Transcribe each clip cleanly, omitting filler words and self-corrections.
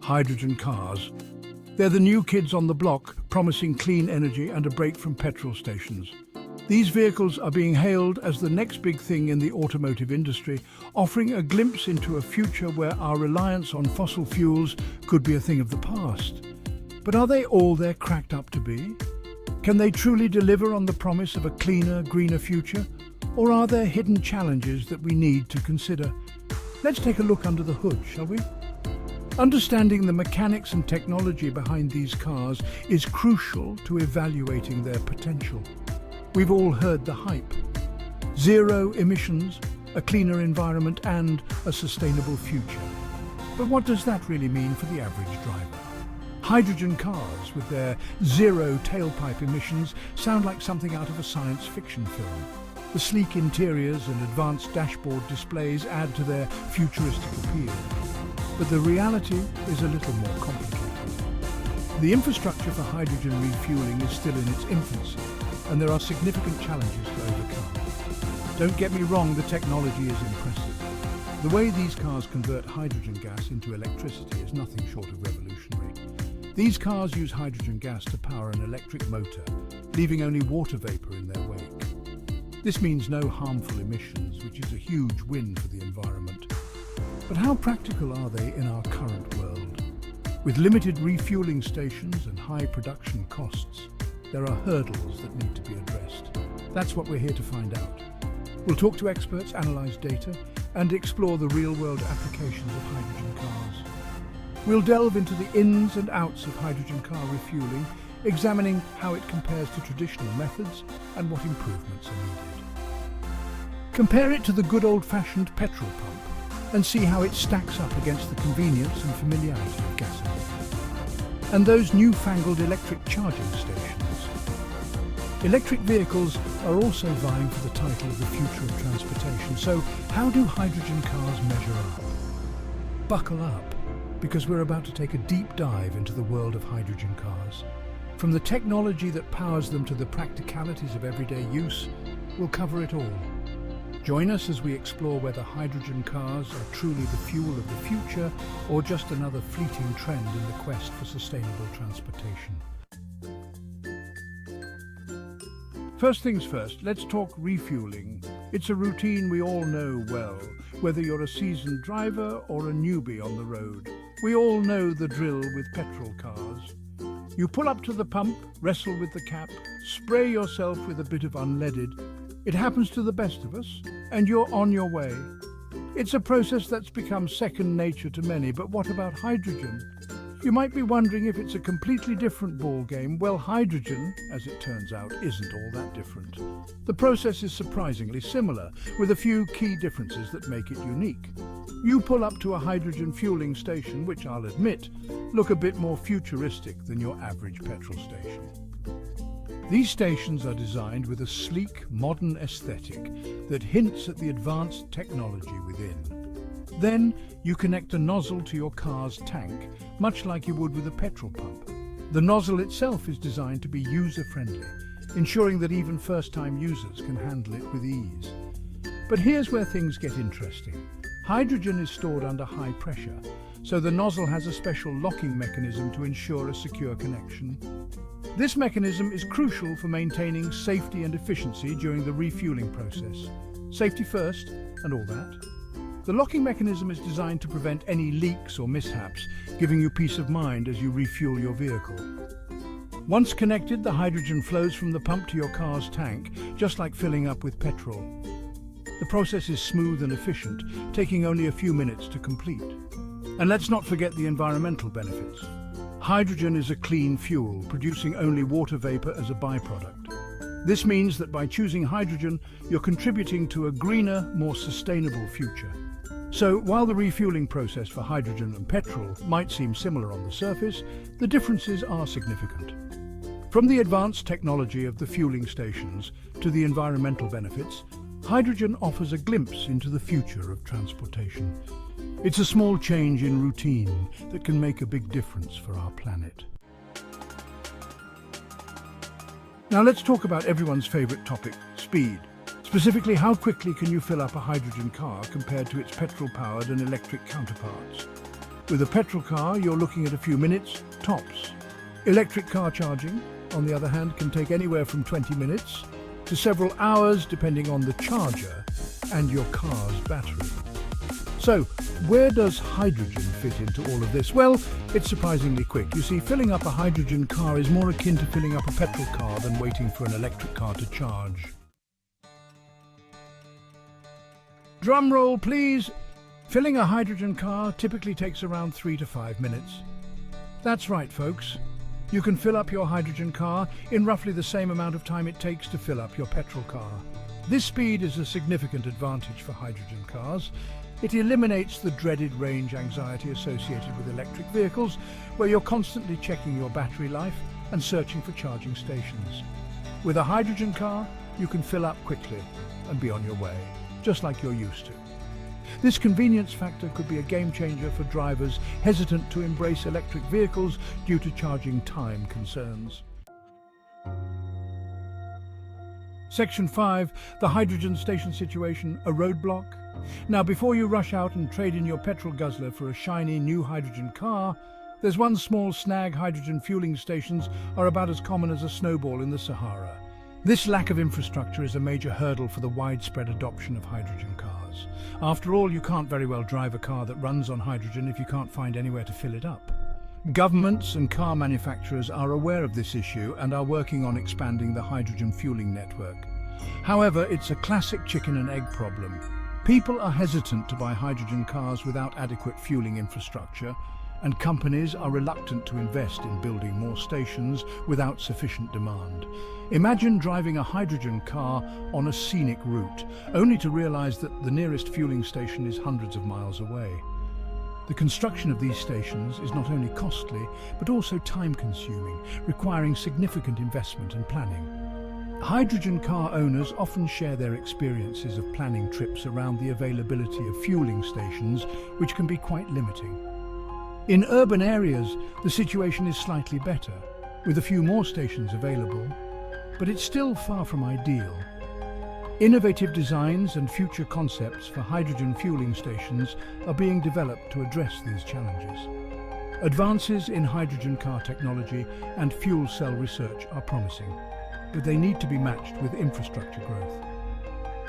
hydrogen cars. They're the new kids on the block, promising clean energy and a break from petrol stations. These vehicles are being hailed as the next big thing in the automotive industry, offering a glimpse into a future where our reliance on fossil fuels could be a thing of the past. But are they all they're cracked up to be? Can they truly deliver on the promise of a cleaner, greener future? Or are there hidden challenges that we need to consider? Let's take a look under the hood, shall we? Understanding the mechanics and technology behind these cars is crucial to evaluating their potential. We've all heard the hype. Zero emissions, a cleaner environment and a sustainable future. But what does that really mean for the average driver? Hydrogen cars with their zero tailpipe emissions sound like something out of a science fiction film. The sleek interiors and advanced dashboard displays add to their futuristic appeal. But the reality is a little more complicated. The infrastructure for hydrogen refueling is still in its infancy, and there are significant challenges to overcome. Don't get me wrong, the technology is impressive. The way these cars convert hydrogen gas into electricity is nothing short of revolutionary. These cars use hydrogen gas to power an electric motor, leaving only water vapor in their wake. This means no harmful emissions, which is a huge win for the environment. But how practical are they in our current world? With limited refueling stations and high production costs, there are hurdles that need to be addressed. That's what we're here to find out. We'll talk to experts, analyze data, and explore the real-world applications of hydrogen cars. We'll delve into the ins and outs of hydrogen car refueling, examining how it compares to traditional methods and what improvements are needed. Compare it to the good old-fashioned petrol pump and see how it stacks up against the convenience and familiarity of gasoline. And those newfangled electric charging stations. Electric vehicles are also vying for the title of the future of transportation. So how do hydrogen cars measure up? Buckle up, because we're about to take a deep dive into the world of hydrogen cars. From the technology that powers them to the practicalities of everyday use, we'll cover it all. Join us as we explore whether hydrogen cars are truly the fuel of the future or just another fleeting trend in the quest for sustainable transportation. First things first, let's talk refueling. It's a routine we all know well, whether you're a seasoned driver or a newbie on the road. We all know the drill with petrol cars. You pull up to the pump, wrestle with the cap, spray yourself with a bit of unleaded. It happens to the best of us, and you're on your way. It's a process that's become second nature to many, but what about hydrogen? You might be wondering if it's a completely different ballgame. Well, hydrogen, as it turns out, isn't all that different. The process is surprisingly similar, with a few key differences that make it unique. You pull up to a hydrogen fueling station, which I'll admit, look a bit more futuristic than your average petrol station. These stations are designed with a sleek, modern aesthetic that hints at the advanced technology within. Then, you connect a nozzle to your car's tank, much like you would with a petrol pump. The nozzle itself is designed to be user-friendly, ensuring that even first-time users can handle it with ease. But here's where things get interesting. Hydrogen is stored under high pressure, so the nozzle has a special locking mechanism to ensure a secure connection. This mechanism is crucial for maintaining safety and efficiency during the refueling process. Safety first, and all that. The locking mechanism is designed to prevent any leaks or mishaps, giving you peace of mind as you refuel your vehicle. Once connected, the hydrogen flows from the pump to your car's tank, just like filling up with petrol. The process is smooth and efficient, taking only a few minutes to complete. And let's not forget the environmental benefits. Hydrogen is a clean fuel, producing only water vapor as a byproduct. This means that by choosing hydrogen, you're contributing to a greener, more sustainable future. So, while the refueling process for hydrogen and petrol might seem similar on the surface, the differences are significant. From the advanced technology of the fueling stations to the environmental benefits, hydrogen offers a glimpse into the future of transportation. It's a small change in routine that can make a big difference for our planet. Now let's talk about everyone's favorite topic, speed. Specifically, how quickly can you fill up a hydrogen car compared to its petrol-powered and electric counterparts? With a petrol car, you're looking at a few minutes, tops. Electric car charging, on the other hand, can take anywhere from 20 minutes to several hours depending on the charger and your car's battery. So, where does hydrogen fit into all of this? Well, it's surprisingly quick. You see, filling up a hydrogen car is more akin to filling up a petrol car than waiting for an electric car to charge. Drum roll, please. Filling a hydrogen car typically takes around 3 to 5 minutes. That's right, folks. You can fill up your hydrogen car in roughly the same amount of time it takes to fill up your petrol car. This speed is a significant advantage for hydrogen cars. It eliminates the dreaded range anxiety associated with electric vehicles, where you're constantly checking your battery life and searching for charging stations. With a hydrogen car, you can fill up quickly and be on your way, just like you're used to. This convenience factor could be a game changer for drivers hesitant to embrace electric vehicles due to charging time concerns. Section 5, the hydrogen station situation, a roadblock. Now, before you rush out and trade in your petrol guzzler for a shiny new hydrogen car, there's one small snag. Hydrogen fueling stations are about as common as a snowball in the Sahara. This lack of infrastructure is a major hurdle for the widespread adoption of hydrogen cars. After all, you can't very well drive a car that runs on hydrogen if you can't find anywhere to fill it up. Governments and car manufacturers are aware of this issue and are working on expanding the hydrogen fueling network. However, it's a classic chicken and egg problem. People are hesitant to buy hydrogen cars without adequate fueling infrastructure, and companies are reluctant to invest in building more stations without sufficient demand. Imagine driving a hydrogen car on a scenic route, only to realize that the nearest fueling station is hundreds of miles away. The construction of these stations is not only costly, but also time-consuming, requiring significant investment and planning. Hydrogen car owners often share their experiences of planning trips around the availability of fueling stations, which can be quite limiting. In urban areas, the situation is slightly better, with a few more stations available, but it's still far from ideal. Innovative designs and future concepts for hydrogen fueling stations are being developed to address these challenges. Advances in hydrogen car technology and fuel cell research are promising, but they need to be matched with infrastructure growth.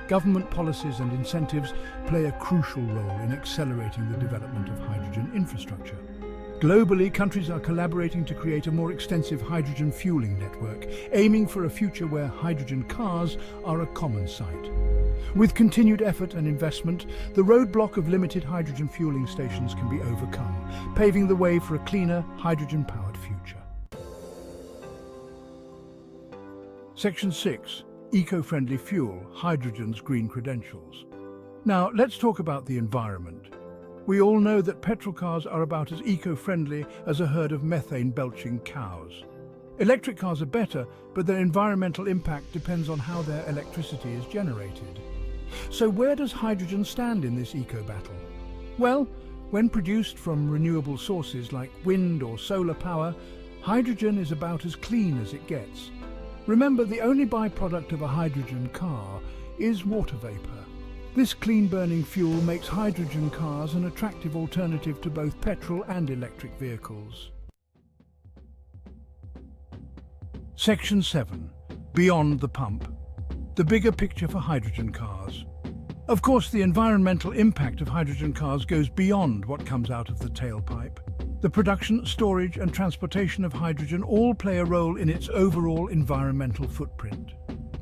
Government policies and incentives play a crucial role in accelerating the development of hydrogen infrastructure. Globally, countries are collaborating to create a more extensive hydrogen fueling network, aiming for a future where hydrogen cars are a common sight. With continued effort and investment, the roadblock of limited hydrogen fueling stations can be overcome, paving the way for a cleaner, hydrogen-powered future. Section 6. Eco-friendly fuel, hydrogen's green credentials. Now, let's talk about the environment. We all know that petrol cars are about as eco-friendly as a herd of methane-belching cows. Electric cars are better, but their environmental impact depends on how their electricity is generated. So where does hydrogen stand in this eco-battle? Well, when produced from renewable sources like wind or solar power, hydrogen is about as clean as it gets. Remember, the only byproduct of a hydrogen car is water vapor. This clean-burning fuel makes hydrogen cars an attractive alternative to both petrol and electric vehicles. Section 7. Beyond the pump. The bigger picture for hydrogen cars. Of course, the environmental impact of hydrogen cars goes beyond what comes out of the tailpipe. The production, storage and transportation of hydrogen all play a role in its overall environmental footprint.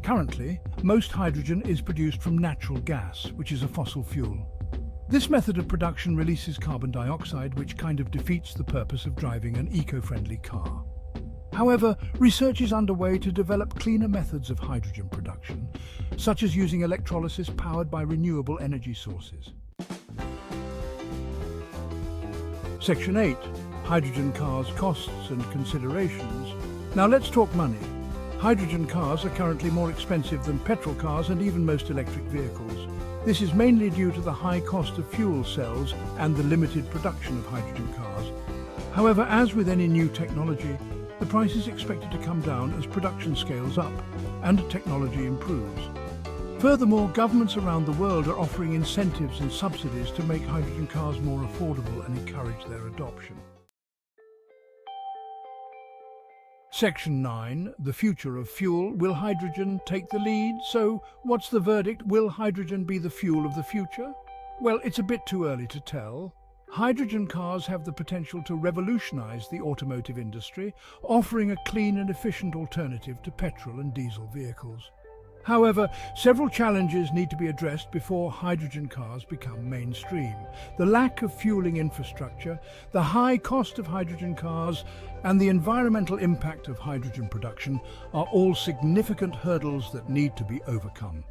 Currently, most hydrogen is produced from natural gas, which is a fossil fuel. This method of production releases carbon dioxide, which kind of defeats the purpose of driving an eco-friendly car. However, research is underway to develop cleaner methods of hydrogen production, such as using electrolysis powered by renewable energy sources. Section 8. Hydrogen cars, costs and considerations. Now let's talk money. Hydrogen cars are currently more expensive than petrol cars and even most electric vehicles. This is mainly due to the high cost of fuel cells and the limited production of hydrogen cars. However, as with any new technology, the price is expected to come down as production scales up and technology improves. Furthermore, governments around the world are offering incentives and subsidies to make hydrogen cars more affordable and encourage their adoption. Section 9, the future of fuel. Will hydrogen take the lead? So, what's the verdict? Will hydrogen be the fuel of the future? Well, it's a bit too early to tell. Hydrogen cars have the potential to revolutionize the automotive industry, offering a clean and efficient alternative to petrol and diesel vehicles. However, several challenges need to be addressed before hydrogen cars become mainstream. The lack of fueling infrastructure, the high cost of hydrogen cars, and the environmental impact of hydrogen production are all significant hurdles that need to be overcome.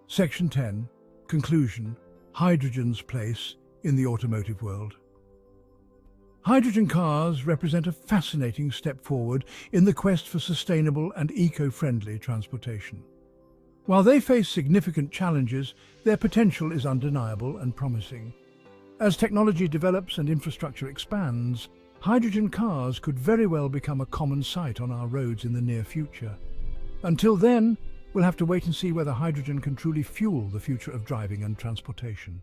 Section 10. Conclusion. Hydrogen's place in the automotive world. Hydrogen cars represent a fascinating step forward in the quest for sustainable and eco-friendly transportation. While they face significant challenges, their potential is undeniable and promising. As technology develops and infrastructure expands, hydrogen cars could very well become a common sight on our roads in the near future. Until then, we'll have to wait and see whether hydrogen can truly fuel the future of driving and transportation.